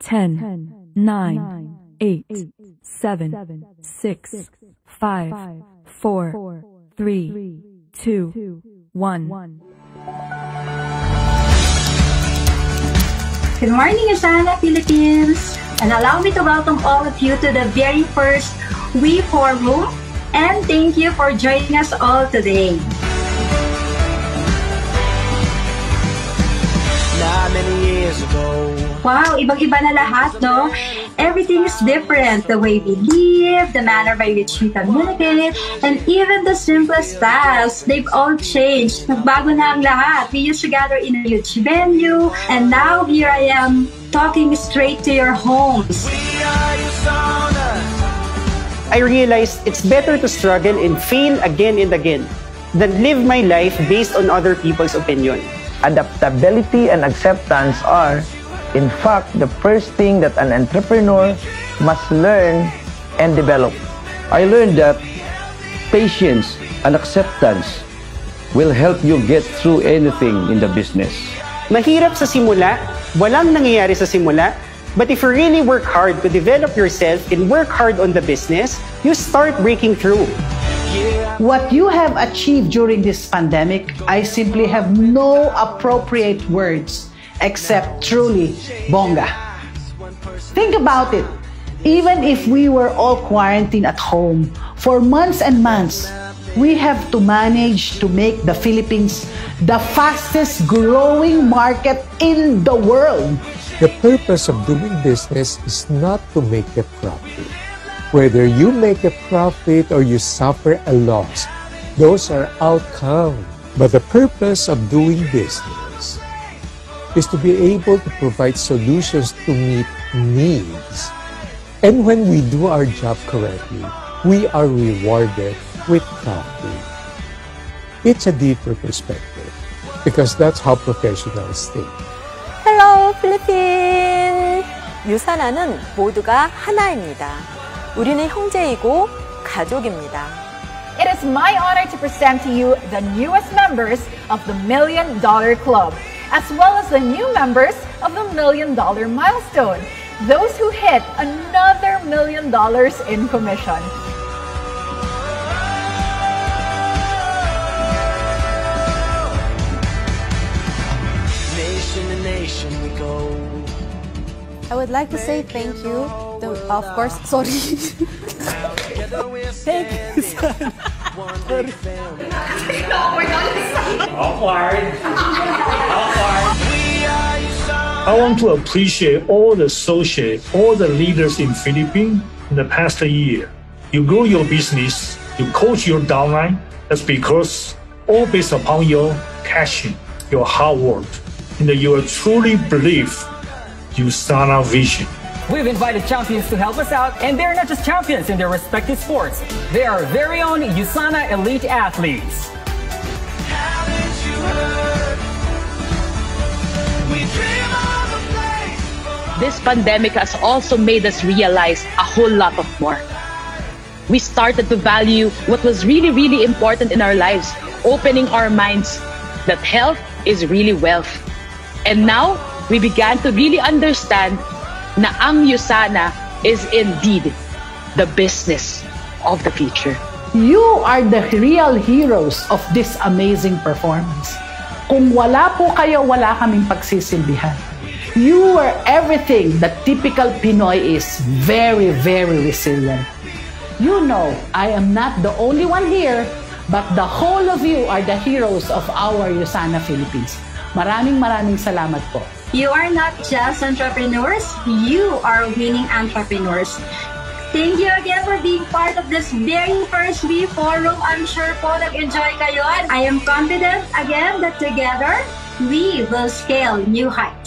10, 9, 8, 7, 6, 5, 4, 3, 2, 1. Good morning, Yusana Philippines! And allow me to welcome all of you to the very first We Forum, and thank you for joining us all today. Not many years ago. Wow, ibang-iba na lahat, no? Everything is different. The way we live, the manner by which we communicate, and even the simplest tasks, they've all changed. Nagbago na ang lahat. We used to gather in a huge venue, and now here I am talking straight to your homes. I realized it's better to struggle and fail again and again than live my life based on other people's opinion. Adaptability and acceptance are, in fact, the first thing that an entrepreneur must learn and develop. I learned that patience and acceptance will help you get through anything in the business. Mahirap sa simula, walang nangyayari sa simula, but if you really work hard to develop yourself and work hard on the business, you start breaking through. What you have achieved during this pandemic, I simply have no appropriate words except truly bongga. Think about it. Even if we were all quarantined at home for months and months, we have to manage to make the Philippines the fastest growing market in the world. The purpose of doing business is not to make a profit. Whether you make a profit or you suffer a loss, those are outcomes. But the purpose of doing business is to be able to provide solutions to meet needs. And when we do our job correctly, we are rewarded with profit. It's a deeper perspective because that's how professionals think. Hello, Philippines! 유산아는 모두가 하나입니다. 우리는 형제이고 가족입니다. It is my honor to present to you the newest members of the $1 Million Club, as well as the new members of the $1 Million Milestone, those who hit another $1 million in commission. Nation to nation we go. I would like to say thank you to, of course, sorry. Thank you, sir. Awkward. I want to appreciate all the associates, all the leaders in Philippines in the past year. You grow your business, you coach your downline. That's because all based upon your passion, your hard work, and you truly believe USANA vision. We've invited champions to help us out, and they're not just champions in their respective sports. They are our very own USANA elite athletes. This pandemic has also made us realize a whole lot of more. We started to value what was really important in our lives, opening our minds that health is really wealth. And now, we began to really understand na ang USANA is indeed the business of the future. You are the real heroes of this amazing performance. Kung wala po kayo, wala kaming pagsisilbihan. You are everything that typical Pinoy is, very resilient. You know, I am not the only one here, but the whole of you are the heroes of our USANA Philippines. Maraming salamat po. You are not just entrepreneurs, you are winning entrepreneurs. Thank you again for being part of this very first We Forum. I'm sure po nag-enjoy kayo. I am confident again that together, we will scale new heights.